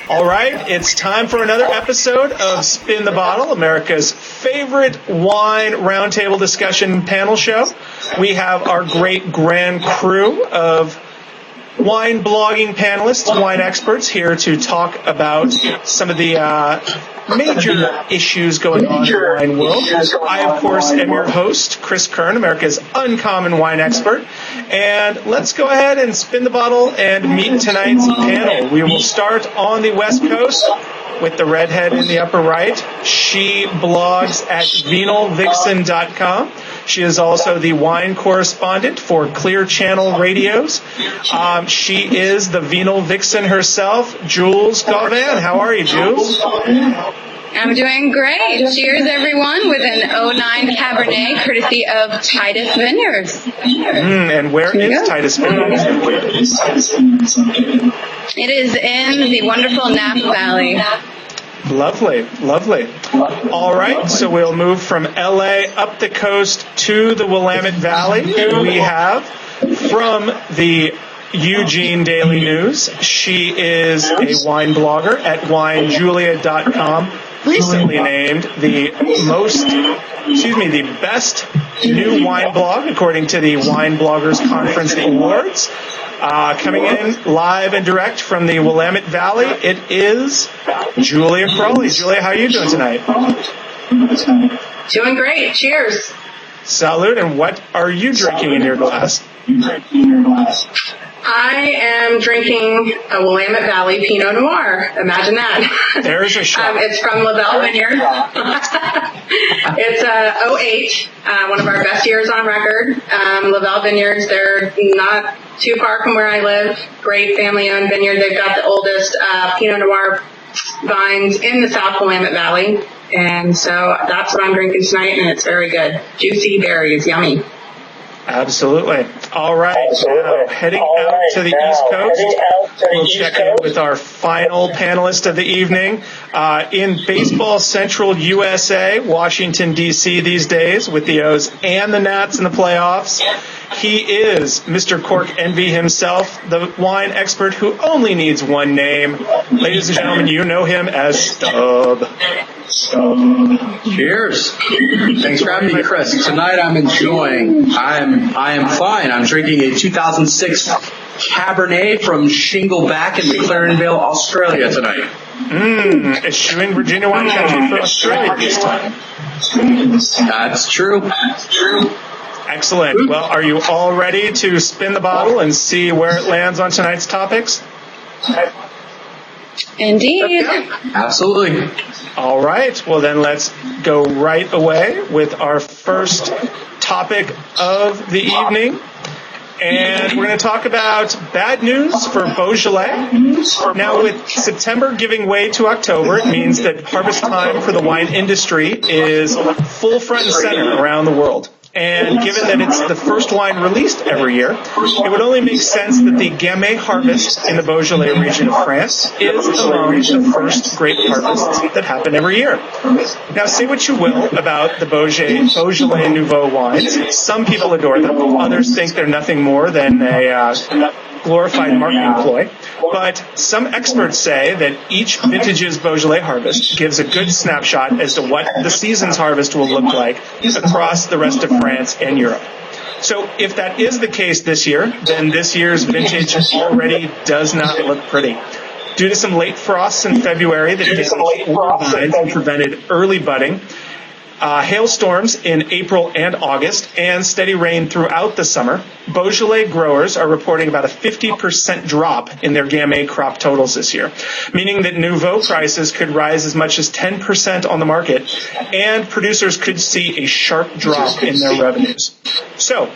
All right, it's time for another episode of Spin the Bottle, America's favorite wine roundtable discussion panel show. We have our great grand crew of wine blogging panelists, wine experts here to talk about some of the major issues going on in the wine world. I, of course, am your host, Chris Kern, America's uncommon wine expert. And let's go ahead and spin the bottle and meet tonight's panel. We will start on the West Coast with the redhead in the upper right. She blogs at vinalvixen.com. She is also the wine correspondent for Clear Channel Radios. She is the Vinal Vixen herself, Jules Gauvin. How are you, Jules? I'm doing great. Cheers, everyone, with an 09 Cabernet, courtesy of Titus Vineyards. And where is Titus Vineyards? It is in the wonderful Napa Valley. Lovely, lovely. All right, so we'll move from LA up the coast to the Willamette Valley. We have from the Eugene Daily News. She is a wine blogger at winejulia.com, recently named the best new wine blog according to the Wine Bloggers Conference Awards. Coming in live and direct from the Willamette Valley, it is Julia Crowley. Julia, how are you doing tonight? Doing great. Cheers. Salud. And what are you drinking in your glass? I am drinking a Willamette Valley Pinot Noir. Imagine that. There's a shot. It's from Lavelle Vineyard. It's 08, one of our best years on record. Lavelle Vineyards, they're not too far from where I live. Great family-owned vineyard. They've got the oldest Pinot Noir vines in the South Willamette Valley. And so that's what I'm drinking tonight, and it's very good. Juicy berries, yummy. Absolutely. All right. Now, heading out to the East Coast, we'll check in with our final panelist of the evening. In Baseball Central USA, Washington, D.C. these days, with the O's and the Nats in the playoffs, he is Mr. Cork Envy himself, the wine expert who only needs one name. Ladies and gentlemen, you know him as Stub. Cheers. Thanks for having me, Chris. Tonight I'm enjoying, I am fine. I'm drinking a 2006 Cabernet from Shingleback in McLarenville, Australia tonight. Eschewing Virginia wine country for Australia this time. That's true. Excellent. Well, are you all ready to spin the bottle and see where it lands on tonight's topics? Indeed. Absolutely. All right. Well, then let's go right away with our first topic of the evening. And we're going to talk about bad news for Beaujolais. Now, with September giving way to October, it means that harvest time for the wine industry is full front and center around the world. And given that it's the first wine released every year, it would only make sense that the Gamay harvest in the Beaujolais region of France is among the first grape harvests that happen every year. Now, say what you will about the Beaujolais Nouveau wines. Some people adore them. Others think they're nothing more than a glorified marketing ploy. But some experts say that each vintage's Beaujolais harvest gives a good snapshot as to what the season's harvest will look like across the rest of France and Europe. So if that is the case this year, then this year's vintage already does not look pretty. Due to some late frosts in February that damaged older vines and prevented early budding, hailstorms in April and August, and steady rain throughout the summer, Beaujolais growers are reporting about a 50% drop in their Gamay crop totals this year, meaning that Nouveau prices could rise as much as 10% on the market, and producers could see a sharp drop in their revenues. So,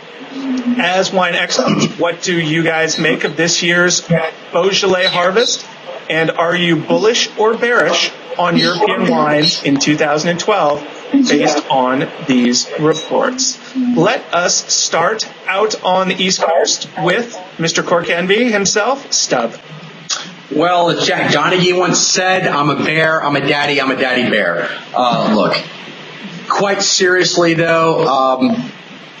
as wine experts, what do you guys make of this year's Beaujolais harvest? And are you bullish or bearish on European wines in 2012 based on these reports? Let us start out on the East Coast with Mr. Cork Envy himself, Stub. Well, as Jack Donaghy once said, I'm a bear, I'm a daddy bear. Look, quite seriously though,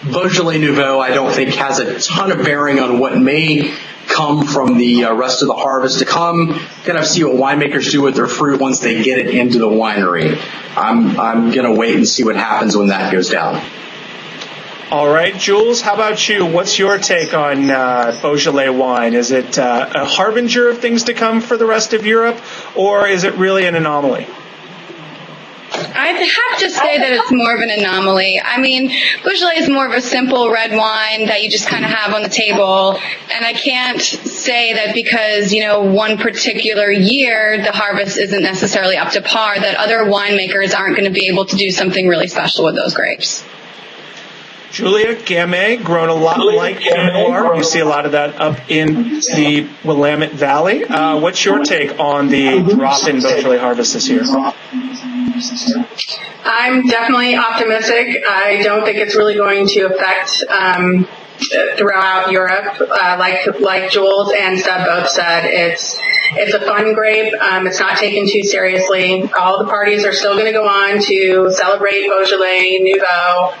Beaujolais Nouveau I don't think has a ton of bearing on what may come from the rest of the harvest to come. Kind of see what winemakers do with their fruit once they get it into the winery. I'm going to wait and see what happens when that goes down. All right, Jules, how about you? What's your take on Beaujolais wine? Is it a harbinger of things to come for the rest of Europe, or is it really an anomaly? I'd have to say that it's more of an anomaly. I mean, Beaujolais is more of a simple red wine that you just kind of have on the table, and I can't say that because, one particular year the harvest isn't necessarily up to par, that other winemakers aren't going to be able to do something really special with those grapes. Julia, Gamay, grown a lot like Pinot Noir. You see a lot of that up in the Willamette Valley. What's your take on the drop in Beaujolais harvest this year? I'm definitely optimistic. I don't think it's really going to affect throughout Europe. Like Jules and Stub both said, it's a fun grape. It's not taken too seriously. All the parties are still going to go on to celebrate Beaujolais Nouveau.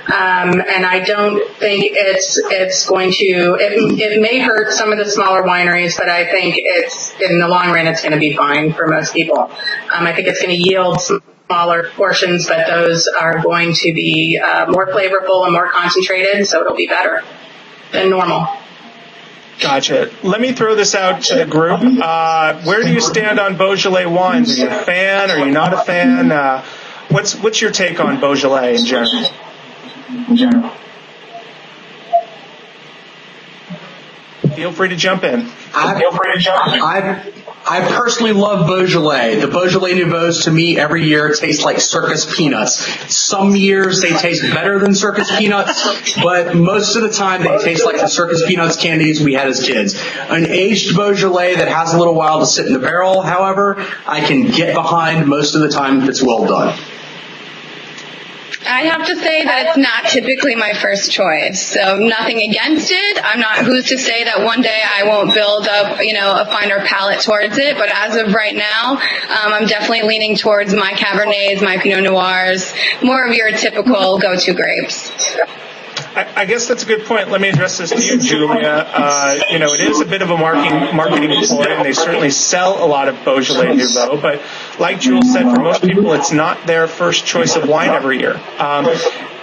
And I don't think it's going to, it may hurt some of the smaller wineries, but I think in the long run, it's going to be fine for most people. I think it's going to yield smaller portions, but those are going to be more flavorful and more concentrated, so it'll be better than normal. Gotcha. Let me throw this out to the group. Where do you stand on Beaujolais wines? Are you a fan? Are you not a fan? What's your take on Beaujolais in general? Feel free to jump in. I personally love Beaujolais. The Beaujolais Nouveaux to me every year taste like circus peanuts. Some years they taste better than circus peanuts, but most of the time they taste like the circus peanuts candies we had as kids. An aged Beaujolais that has a little while to sit in the barrel, however, I can get behind most of the time if it's well done. I have to say that it's not typically my first choice, so nothing against it. I'm not who's to say that one day I won't build up, a finer palate towards it, but as of right now, I'm definitely leaning towards my Cabernets, my Pinot Noirs, more of your typical go-to grapes. I guess that's a good point. Let me address this to you, Julia. It is a bit of a marketing ploy, and they certainly sell a lot of Beaujolais Nouveau, but like Jules said, for most people, it's not their first choice of wine every year.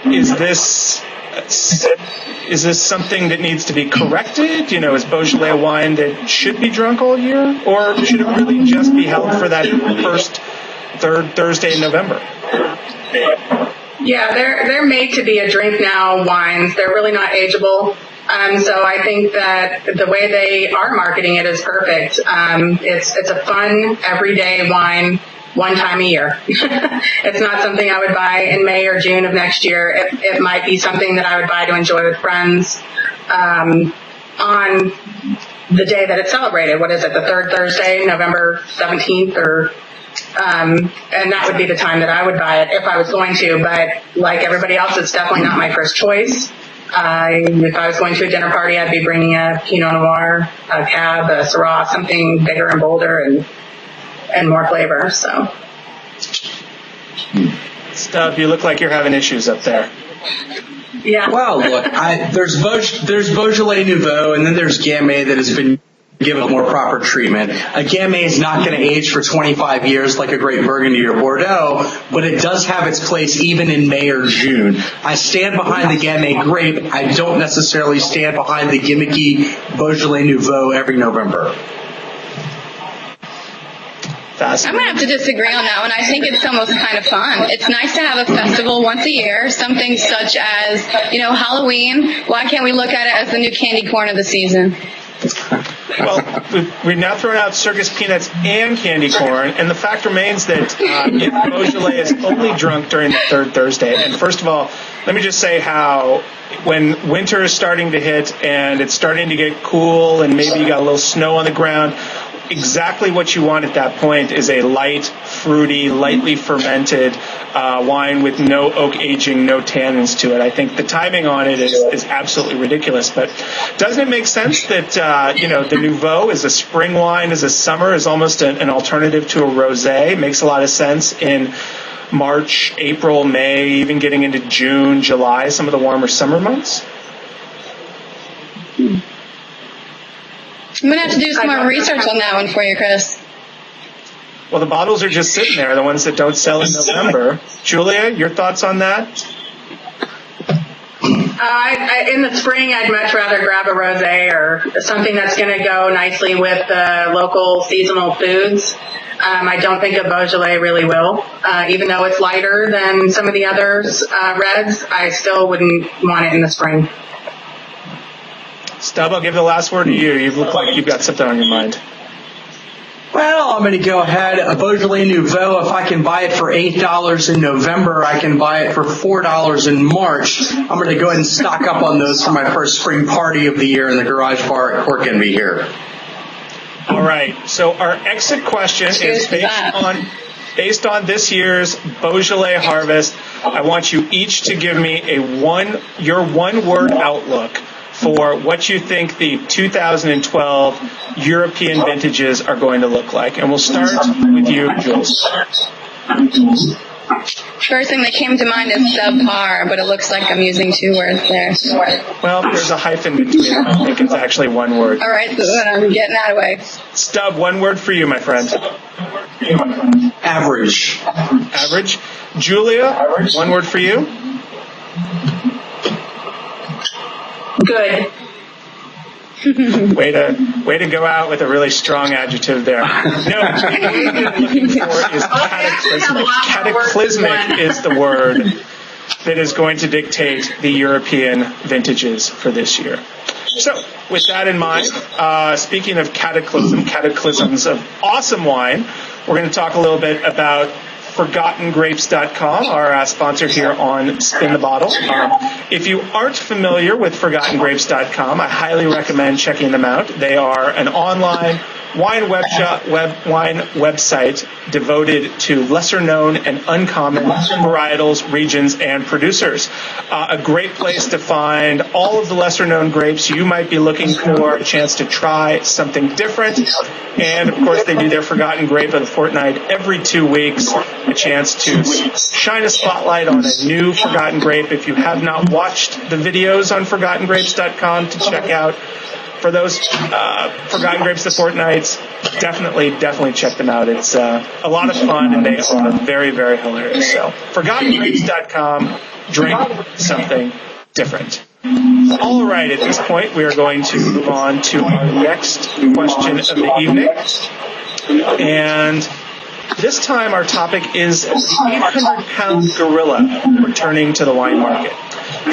Is this something that needs to be corrected? Is Beaujolais a wine that should be drunk all year, or should it really just be held for that third Thursday in November? Yeah, they're made to be a drink now wines. They're really not ageable. So I think that the way they are marketing it is perfect. It's a fun, everyday wine one time a year. It's not something I would buy in May or June of next year. It might be something that I would buy to enjoy with friends on the day that it's celebrated. What is it, the third Thursday, November 17th or... and that would be the time that I would buy it if I was going to, but like everybody else, it's definitely not my first choice. If I was going to a dinner party, I'd be bringing a Pinot Noir, a Cab, a Syrah, something bigger and bolder and more flavor, so. Stub, you look like you're having issues up there. Yeah. Well, look, there's Beaujolais Nouveau, and then there's Gamay that has been given more proper treatment. A Gamay is not going to age for 25 years like a great Burgundy or Bordeaux, but it does have its place even in May or June. I stand behind the Gamay grape. I don't necessarily stand behind the gimmicky Beaujolais Nouveau every November. I'm going to have to disagree on that one. I think it's almost kind of fun. It's nice to have a festival once a year, something such as, Halloween. Why can't we look at it as the new candy corn of the season? Well, we've now thrown out circus peanuts and candy corn, and the fact remains that if Beaujolais is only drunk during the third Thursday, and first of all, let me just say how when winter is starting to hit and it's starting to get cool and maybe you got a little snow on the ground, exactly what you want at that point is a light, fruity, lightly fermented wine with no oak aging, no tannins to it. I think the timing on it is absolutely ridiculous. But doesn't it make sense that, the Nouveau is a spring wine, is a summer, is almost an alternative to a rosé? It makes a lot of sense in March, April, May, even getting into June, July, some of the warmer summer months. I'm going to have to do some more research on that one for you, Chris. Well, the bottles are just sitting there, the ones that don't sell in November. Julia, your thoughts on that? In the spring, I'd much rather grab a rosé or something that's going to go nicely with the local seasonal foods. I don't think a Beaujolais really will. Even though it's lighter than some of the others reds, I still wouldn't want it in the spring. Stub, I'll give the last word to you. You look like you've got something on your mind. Well, I'm going to go ahead. A Beaujolais Nouveau, if I can buy it for $8 in November, I can buy it for $4 in March. I'm going to go ahead and stock up on those for my first spring party of the year in the garage bar at Corkenby here. All right. So our exit question is based on this year's Beaujolais harvest. I want you each to give me your one-word outlook for what you think the 2012 European vintages are going to look like. And we'll start with you, Jules. First thing that came to mind is subpar, but it looks like I'm using two words there. Well, there's a hyphen between them. I think it's actually one word. All right, so I'm getting that away. Stub, one word for you, my friend. Average. Average. Julia, one word for you. Good. Way to go out with a really strong adjective there. No, the word you're looking for is cataclysmic. Cataclysmic is the word that is going to dictate the European vintages for this year. So, with that in mind, speaking of cataclysms of awesome wine, we're going to talk a little bit about ForgottenGrapes.com, our sponsor here on Spin the Bottle. If you aren't familiar with ForgottenGrapes.com, I highly recommend checking them out. They are an online wine website devoted to lesser-known and uncommon varietals, regions, and producers. A great place to find all of the lesser-known grapes you might be looking for, a chance to try something different. And, of course, they do their Forgotten Grape of the Fortnight every 2 weeks, a chance to shine a spotlight on a new Forgotten Grape. If you have not watched the videos on ForgottenGrapes.com to check out, for those Forgotten Grapes of the Fortnights, definitely check them out. It's a lot of fun, and they are very, very hilarious. So, ForgottenGrapes.com, drink something different. All right, at this point, we are going to move on to our next question of the evening. And this time, our topic is the 800-pound gorilla returning to the wine market.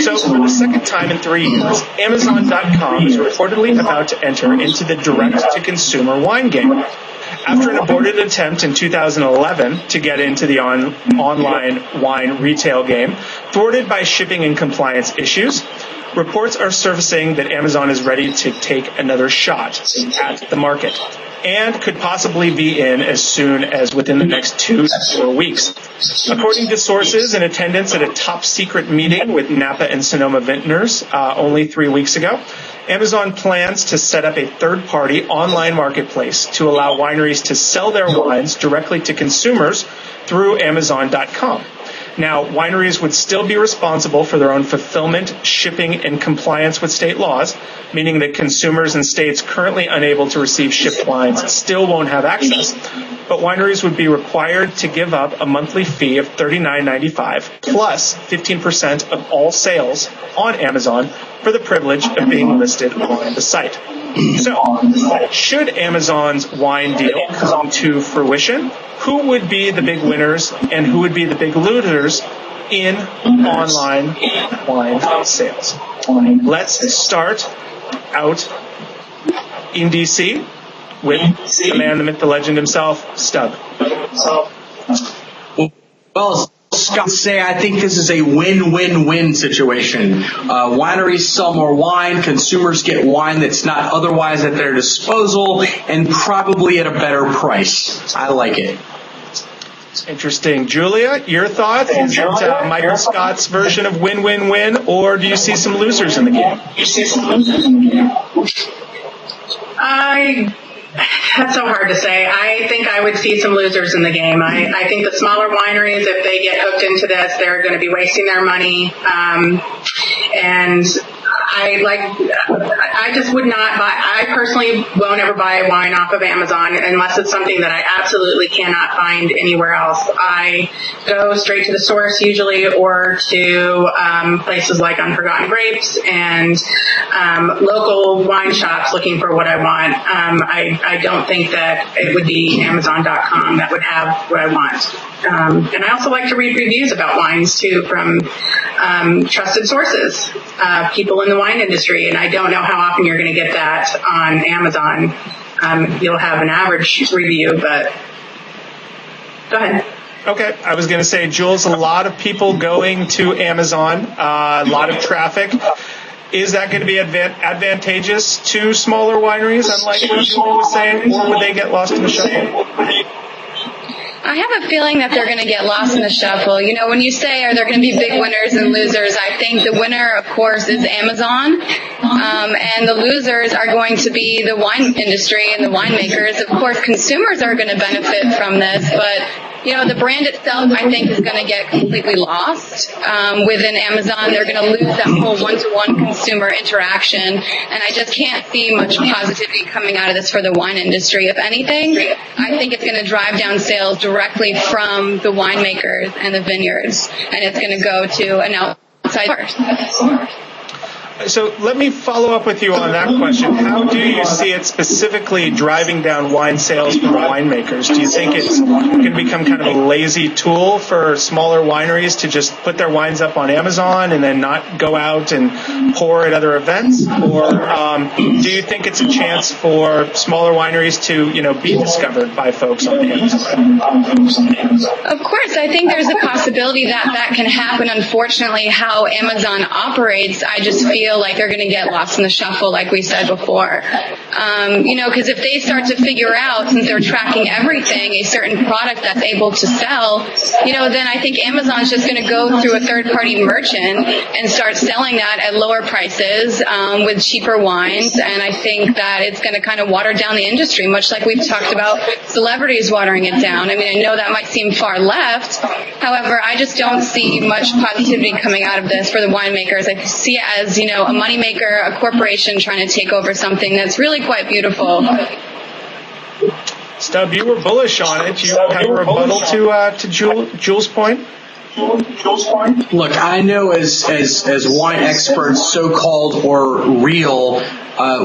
So, for the second time in 3 years, Amazon.com is reportedly about to enter into the direct-to-consumer wine game. After an aborted attempt in 2011 to get into the online wine retail game, thwarted by shipping and compliance issues, reports are surfacing that Amazon is ready to take another shot at the market and could possibly be in as soon as within the next 2 to 4 weeks. According to sources in attendance at a top-secret meeting with Napa and Sonoma vintners only 3 weeks ago, Amazon plans to set up a third-party online marketplace to allow wineries to sell their wines directly to consumers through Amazon.com. Now, wineries would still be responsible for their own fulfillment, shipping, and compliance with state laws, meaning that consumers in states currently unable to receive shipped wines still won't have access. But wineries would be required to give up a monthly fee of $39.95 plus 15% of all sales on Amazon for the privilege of being listed on the site. So, should Amazon's wine deal come to fruition, who would be the big winners and who would be the big losers in online wine sales? Let's start out in D.C. with the man, the myth, the legend himself, Stub. Well, Scott, say I think this is a win-win-win situation. Wineries sell more wine, consumers get wine that's not otherwise at their disposal, and probably at a better price. I like it. Interesting. Julia, your thoughts? Is it Michael Scott's version of win-win-win, or do you see some losers in the game? That's so hard to say. I think I would see some losers in the game. I think the smaller wineries, if they get hooked into this, they're going to be wasting their money. And I just would not buy, I personally won't ever buy wine off of Amazon unless it's something that I absolutely cannot find anywhere else. I go straight to the source usually, or to places like Unforgotten Grapes and local wine shops looking for what I want. I don't think that it would be Amazon.com that would have what I want. And I also like to read reviews about wines too from trusted sources, people in the wine industry, and I don't know how often you're going to get that on Amazon. You'll have an average review, but go ahead. Okay, I was going to say, Jules, a lot of people going to Amazon, a lot of traffic. Is that going to be advantageous to smaller wineries, unlike what Julia was saying, or would they get lost in the shuffle? I have a feeling that they're going to get lost in the shuffle. You know, when you say, are there going to be big winners and losers, I think the winner, of course, is Amazon. And the losers are going to be the wine industry and the winemakers. Of course, consumers are going to benefit from this, but you know, the brand itself, I think, is going to get completely lost within Amazon. They're going to lose that whole one-to-one consumer interaction, and I just can't see much positivity coming out of this for the wine industry. If anything, I think it's going to drive down sales directly from the winemakers and the vineyards, and it's going to go to an outside source. So let me follow up with you on that question. How do you see it specifically driving down wine sales for winemakers? Do you think it's going to become kind of a lazy tool for smaller wineries to just put their wines up on Amazon and then not go out and pour at other events? Or do you think it's a chance for smaller wineries to, you know, be discovered by folks on Amazon? Of course, I think there's a possibility that that can happen. Unfortunately, how Amazon operates, I just feel like they're going to get lost in the shuffle, like we said before. You know, because if they start to figure out, since they're tracking everything, a certain product that's able to sell, you know, then I think Amazon's just going to go through a third-party merchant and start selling that at lower prices with cheaper wines, and I think that it's going to kind of water down the industry, much like we've talked about celebrities watering it down. I mean, I know that might seem far left. However, I just don't see much positivity coming out of this for the winemakers. I see it as, you know, a moneymaker, a corporation trying to take over something that's really quite beautiful. Stub, you were bullish on it. You have a rebuttal to Jules' point? Look, I know as wine experts, so-called or real,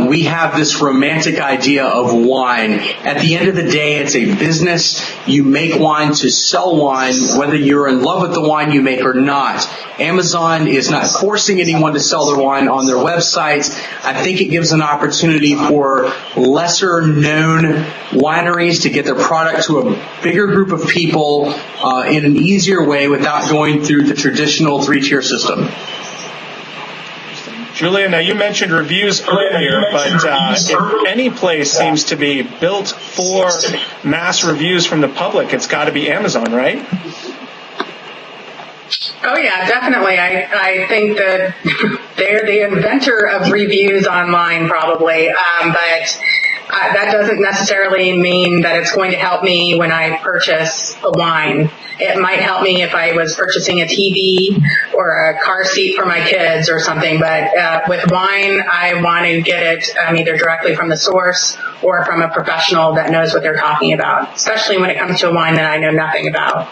we have this romantic idea of wine. At the end of the day, it's a business. You make wine to sell wine, whether you're in love with the wine you make or not. Amazon is not forcing anyone to sell their wine on their websites. I think it gives an opportunity for lesser-known wineries to get their product to a bigger group of people in an easier way without going through the traditional three-tier system. Julia, now you mentioned reviews earlier, but if any place seems to be built for mass reviews from the public, it's got to be Amazon, right? Oh yeah, definitely. I think that they're the inventor of reviews online, probably, but that doesn't necessarily mean that it's going to help me when I purchase a wine. It might help me if I was purchasing a TV or a car seat for my kids or something, but with wine, I want to get it either directly from the source or from a professional that knows what they're talking about, especially when it comes to a wine that I know nothing about.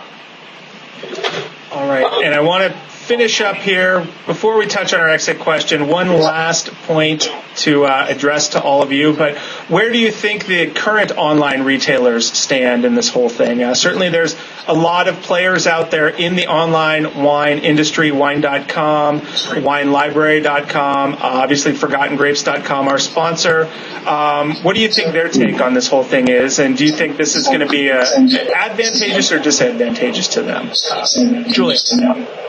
All right, and I want to finish up here, before we touch on our exit question, one last point to address to all of you, but where do you think the current online retailers stand in this whole thing? Certainly there's a lot of players out there in the online wine industry, wine.com, winelibrary.com, obviously forgottengrapes.com, our sponsor. What do you think their take on this whole thing is, and do you think this is going to be advantageous or disadvantageous to them? Julia,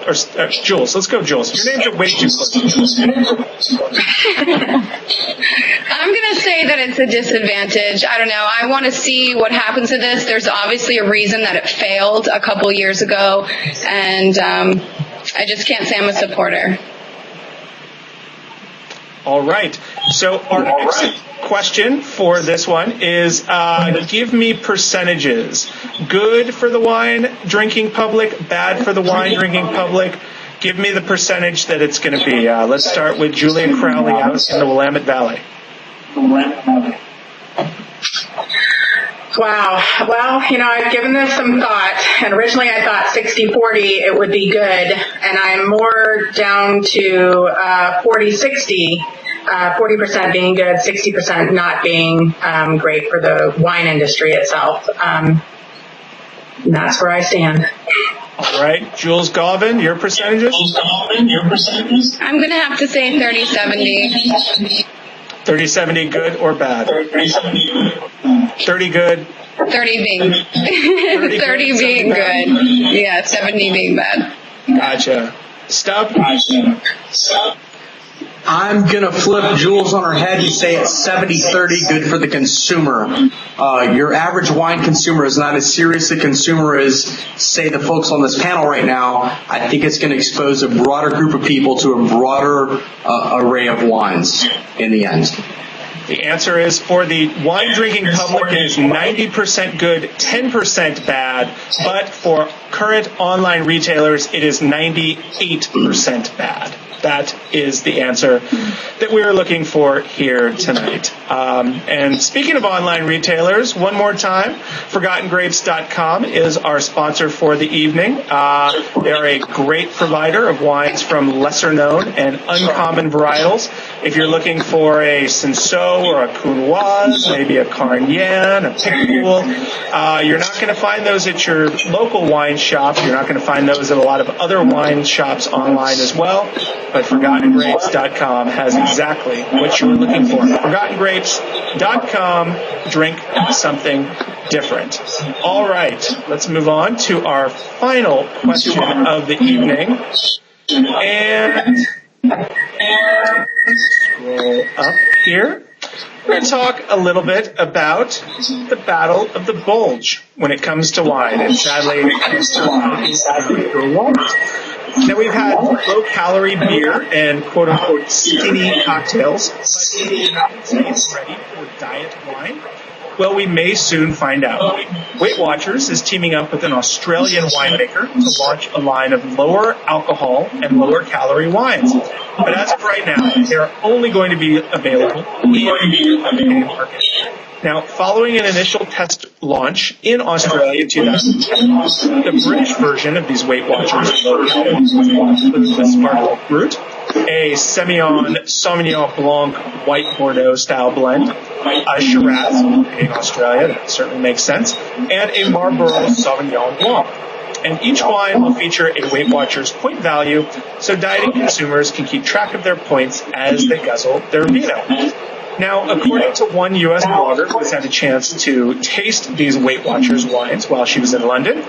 or Jules, let's go, Jules. Your names are way too close. I'm going to say that it's a disadvantage. I don't know. I want to see what happens to this. There's obviously a reason that it failed a couple years ago, and I just can't say I'm a supporter. All right. So our next question for this one is give me percentages. Good for the wine drinking public, bad for the wine drinking public. give me the percentage that it's going to be. Let's start with Julia Crowley out in the Willamette Valley. Wow. Well, I've given this some thought, and originally I thought 60-40 it would be good, and I'm more down to 40-60, 40% being good, 60% not being great for the wine industry itself. And that's where I stand. All right, Jules Gauvin, your percentages? I'm going to have to say 30-70. 30-70 good or bad? 30 good. 30 being 30 being good. Yeah, 70 being bad. Gotcha. Stub? I'm going to flip Jules on her head and say it's 70-30 good for the consumer. Your average wine consumer is not as serious a consumer as, say, the folks on this panel right now. I think it's going to expose a broader group of people to a broader array of wines in the end. The answer is for the wine drinking public, it is 90% good, 10% bad, but for current online retailers, it is 98% bad. That is the answer that we are looking for here tonight. And speaking of online retailers, one more time, ForgottenGrapes.com is our sponsor for the evening. They are a great provider of wines from lesser known and uncommon varietals. If you're looking for a Cinsault or a Counoise, maybe a Carignan, a Picpoul, you're not going to find those at your local wine shop. You're not going to find those at a lot of other wine shops online as well. But ForgottenGrapes.com has exactly what you're looking for. ForgottenGrapes.com, drink something different. All right, let's move on to our final question of the evening. And scroll up here. We're going to talk a little bit about the Battle of the Bulge when it comes to wine. And sadly, now, we've had low-calorie beer and quote-unquote skinny cocktails, but is the United States ready for diet wine? Well, we may soon find out. Weight Watchers is teaming up with an Australian winemaker to launch a line of lower alcohol and lower calorie wines. But as of right now, they are only going to be available in the American market. Now, following an initial test launch in Australia in 2010, the British version of these Weight Watchers includes a sparkling brut, a Semillon Sauvignon Blanc White Bordeaux style blend, a Shiraz in Australia, that certainly makes sense, and a Marlborough Sauvignon Blanc. And each wine will feature a Weight Watchers point value, so dieting consumers can keep track of their points as they guzzle their vino. Now, according to one U.S. blogger who has had a chance to taste these Weight Watchers wines while she was in London,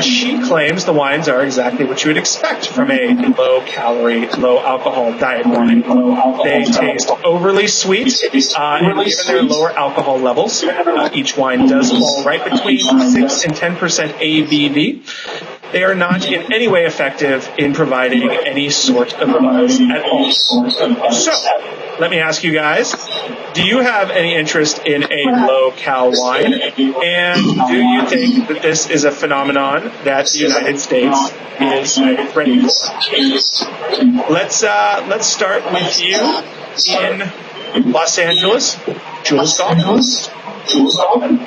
she claims the wines are exactly what you would expect from a low-calorie, low-alcohol diet wine. They taste overly sweet, and given their lower alcohol levels, each wine does fall right between 6 and 10% ABV. They are not in any way effective in providing any sort of buzz at all. So, let me ask you guys, do you have any interest in a low-cal wine? And do you think that this is a phenomenon that the United States is ready for? Let's start with you in Los Angeles, Jules Gauvin.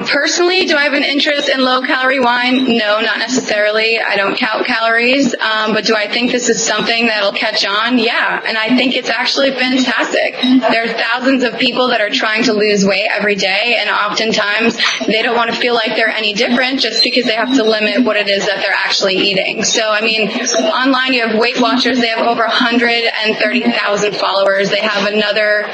Personally, do I have an interest in low-calorie wine? No, not necessarily. I don't count calories. But do I think this is something that'll catch on? Yeah, and I think it's actually fantastic. There are thousands of people that are trying to lose weight every day, and oftentimes they don't want to feel like they're any different just because they have to limit what it is that they're actually eating. So, I mean, online you have Weight Watchers. They have over 130,000 followers. They have another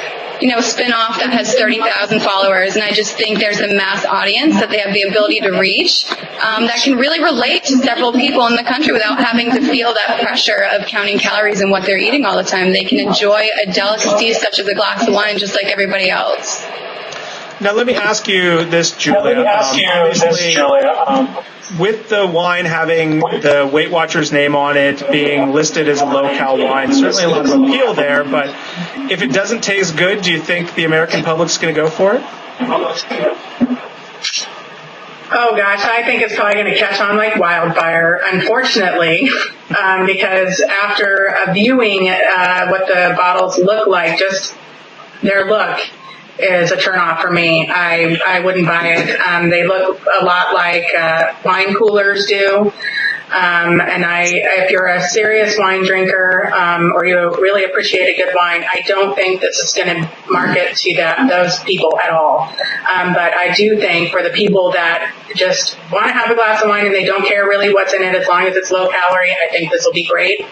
spin-off that has 30,000 followers, and I just think there's a mass audience that they have the ability to reach that can really relate to several people in the country without having to feel that pressure of counting calories and what they're eating all the time. They can enjoy a delicacy such as a glass of wine just like everybody else. Now, let me ask you this, Julia. With the wine having the Weight Watchers name on it, being listed as a low-cal wine, certainly a lot of appeal there, but if it doesn't taste good, do you think the American public's going to go for it? Oh gosh, I think it's probably going to catch on like wildfire, unfortunately, because after viewing what the bottles look like, just their look is a turnoff for me. I wouldn't buy it. They look a lot like wine coolers do. If you're a serious wine drinker, or you really appreciate a good wine, I don't think this is going to market to those people at all. But I do think for the people that just want to have a glass of wine and they don't care really what's in it as long as it's low calorie, I think this will be great.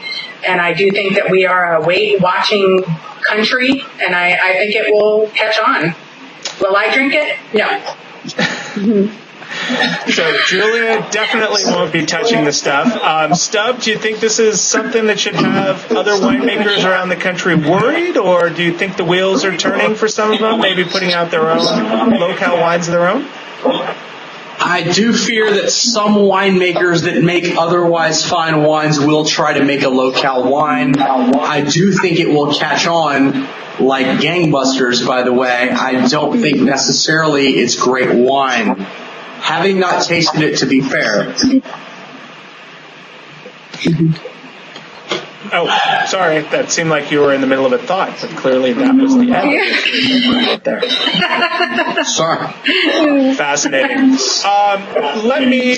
And I do think that we are a weight watching country, and I think it will catch on. Will I drink it? No. So Julia definitely won't be touching the stuff. Stub, do you think this is something that should have other winemakers around the country worried, or do you think the wheels are turning for some of them, maybe putting out their own low-cal wines of their own? I do fear that some winemakers that make otherwise fine wines will try to make a low-cal wine. I do think it will catch on like gangbusters, by the way. I don't think necessarily it's great wine. Having not tasted it, to be fair. Oh, sorry. That seemed like you were in the middle of a thought, but clearly that was the end right there. Sorry. Fascinating. Let me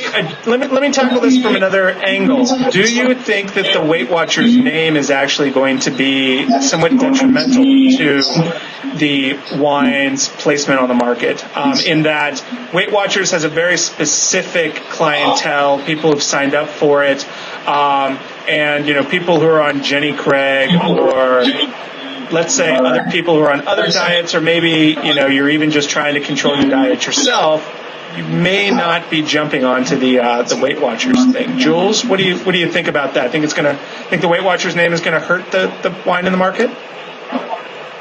tackle this from another angle. Do you think that the Weight Watchers name is actually going to be somewhat detrimental to the wine's placement on the market? In that Weight Watchers has a very specific clientele, people who've signed up for it. And, people who are on Jenny Craig, or let's say other people who are on other diets, or maybe, you're even just trying to control your diet yourself, you may not be jumping onto the Weight Watchers thing. Jules, what do you think about that? Think the Weight Watchers name is going to hurt the wine in the market?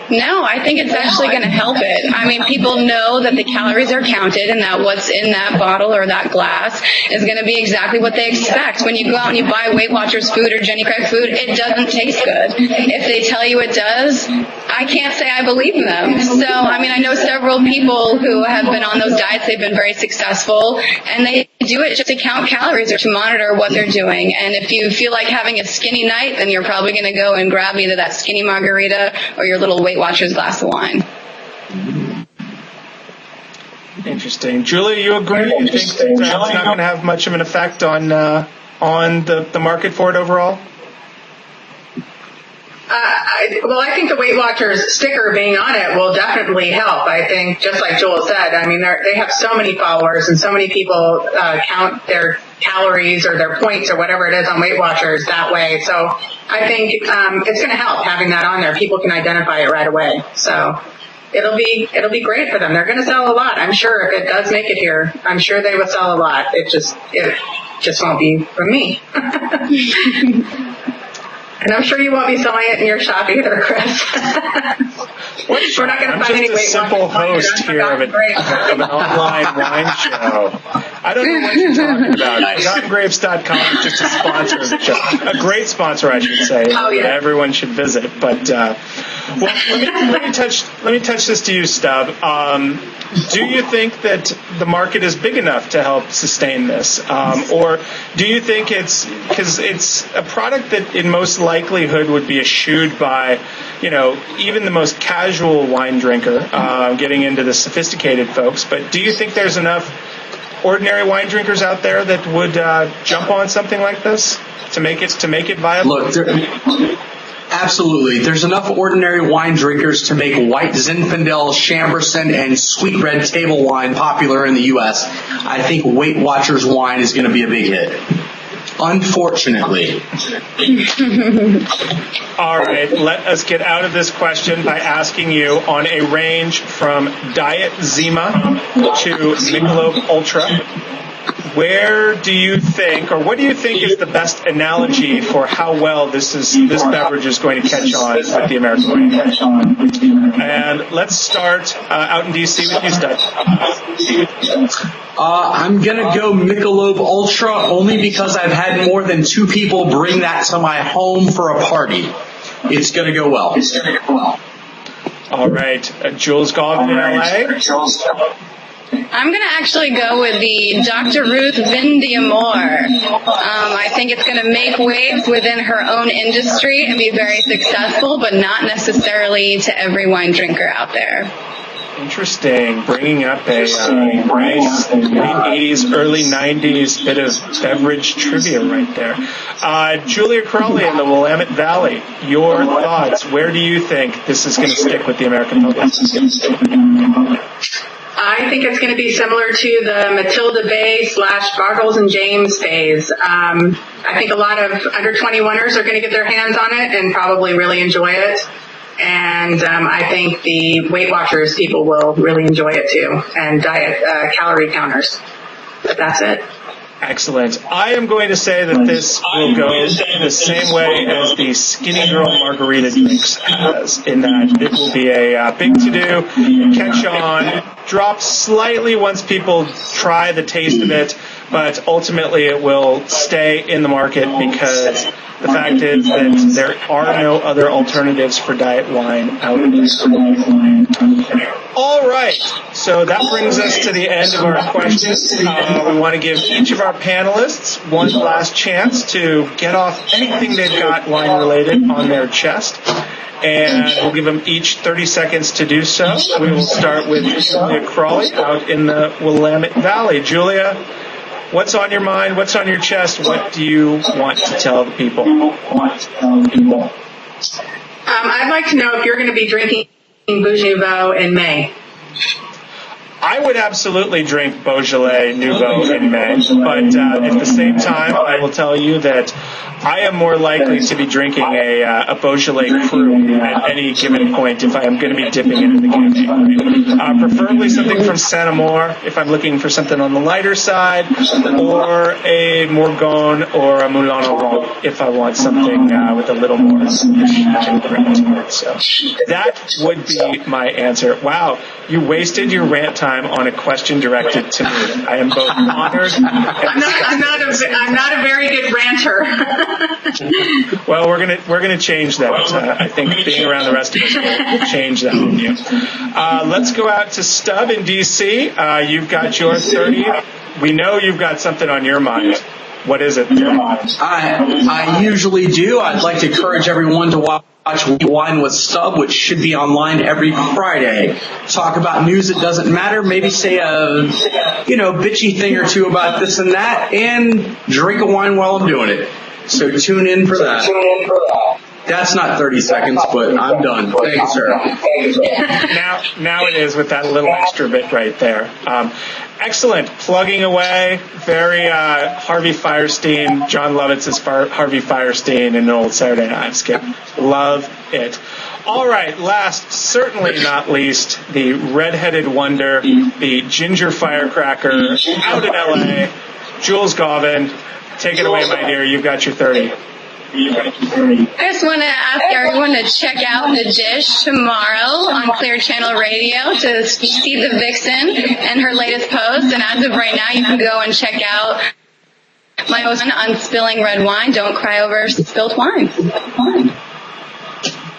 No, I think it's actually going to help it. I mean, people know that the calories are counted and that what's in that bottle or that glass is going to be exactly what they expect. When you go out and you buy Weight Watchers food or Jenny Craig food, it doesn't taste good. If they tell you it does, I can't say I believe them. So, I know several people who have been on those diets. They've been very successful, and they do it just to count calories or to monitor what they're doing. And if you feel like having a skinny night, then you're probably going to go and grab either that skinny margarita or your little Weight Watchers glass of wine. Interesting. Julia, you agree? You think that it's not going to have much of an effect on the market for it overall? I think the Weight Watchers sticker being on it will definitely help. I think, just like Joel said, they have so many followers and so many people count their calories or their points or whatever it is on Weight Watchers that way. So I think it's going to help having that on there. People can identify it right away. So it'll be great for them. They're going to sell a lot. I'm sure if it does make it here, I'm sure they would sell a lot. It just won't be for me. And I'm sure you won't be selling it in your shop either, Chris. We're not going to find any Weight Watchers. I'm just a simple host here of an online wine show. I don't know what you're talking about. ForgottenGrapes.com is just a sponsor of the show. A great sponsor, I should say. Oh, yeah. That everyone should visit. But let me touch this to you, Stub. Do you think that the market is big enough to help sustain this, or do you think because it's a product that in most likelihood would be eschewed by, even the most casual wine drinker, getting into the sophisticated folks? But do you think there's enough ordinary wine drinkers out there that would jump on something like this to make it viable? Look, absolutely. There's enough ordinary wine drinkers to make white Zinfandel, Chambourcin, and sweetbread table wine popular in the U.S. I think Weight Watchers wine is going to be a big hit. Unfortunately. All right, let us get out of this question by asking you, on a range from Diet Zima to Michelob Ultra, where do you think, or what do you think is the best analogy for how well this beverage is going to catch on with the American market? And let's start out in D.C. with you, Stub. I'm going to go Michelob Ultra only because I've had more than 2 people bring that to my home for a party. It's going to go well. All right. Jules Gauvin in L.A.? I'm going to actually go with the Dr. Ruth Vindamore. I think it's going to make waves within her own industry and be very successful, but not necessarily to every wine drinker out there. Interesting. Bringing up a nice late 80s, early 90s bit of beverage trivia right there. Julia Crowley in the Willamette Valley, your thoughts. Where do you think this is going to stick with the American public? I think it's going to be similar to the Matilda Bay / Goggles and James phase. I think a lot of under 21ers are going to get their hands on it and probably really enjoy it. And I think the Weight Watchers people will really enjoy it too, and diet calorie counters. But that's it. Excellent. I am going to say that this will go the same way as the Skinny Girl Margarita drinks has, in that it will be a big to-do, catch on, drop slightly once people try the taste of it, but ultimately it will stay in the market because the fact is that there are no other alternatives for diet wine out there. All right, so that brings us to the end of our questions. We want to give each of our panelists one last chance to get off anything they've got wine-related on their chest, and we'll give them each 30 seconds to do so. We will start with Julia Crowley out in the Willamette Valley. Julia, what's on your mind? What's on your chest? What do you want to tell the people? I'd like to know if you're going to be drinking Bouge Nouveau in May. I would absolutely drink Beaujolais Nouveau in May, but at the same time, I will tell you that I am more likely to be drinking a Beaujolais Cru at any given point if I am going to be dipping into the campaign. Preferably something from Saint Amour if I'm looking for something on the lighter side, or a Morgon or a Moulin Oran if I want something with a little more So that would be my answer. Wow, you wasted your rant time on a question directed to me. I am both honored and I'm not a very good ranter. Well, we're gonna change that. I think being around the rest of us will change that in you. Let's go out to Stub in DC. You've got your 30. We know you've got something on your mind. What is it? I usually do. I'd like to encourage everyone to watch Wine with Stub, which should be online every Friday. Talk about news that doesn't matter. Maybe say a, bitchy thing or two about this and that, and drink a wine while I'm doing it. So tune in for that. That's not 30 seconds, but I'm done. Thank you, sir. Now it is with that little extra bit right there. Excellent. Plugging away. Very Harvey Firestein, John Lovitz's Harvey Firestein in an old Saturday Night Skip. Love it. All right, last, certainly not least, the redheaded wonder, the ginger firecracker out in L.A., Jules Gauvin. Take it away, my dear. You've got your 30. I just want to ask everyone to check out The Dish tomorrow on Clear Channel Radio to see the Vixen and her latest post. And as of right now, you can go and check out my post on spilling red wine. Don't cry over spilt wine.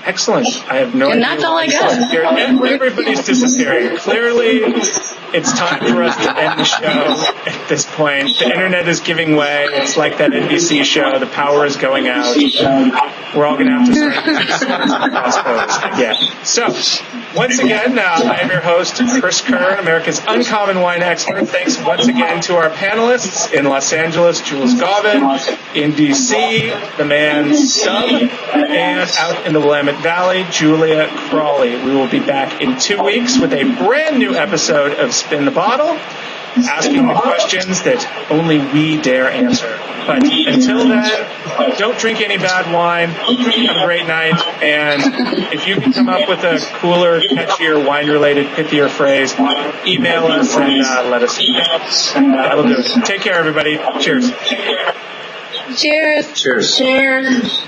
Excellent. I have no idea. And that's all I got. Everybody's disappearing. Clearly, it's time for us to end the show at this point. The internet is giving way. It's like that NBC show. The power is going out. We're all going to have to start again. So, once again, I am your host, Chris Kern, America's uncommon wine expert. Thanks once again to our panelists in Los Angeles, Jules Gauvin, in D.C., the man Stub, and out in the Willamette Valley, Julia Crowley. We will be back in 2 weeks with a brand new episode of Spin the Bottle, asking the questions that only we dare answer. But until then, don't drink any bad wine. Have a great night. And if you can come up with a cooler, catchier, wine-related, pithier phrase, email us and let us know. That'll do it. Take care, everybody. Cheers. Cheers. Cheers. Cheers.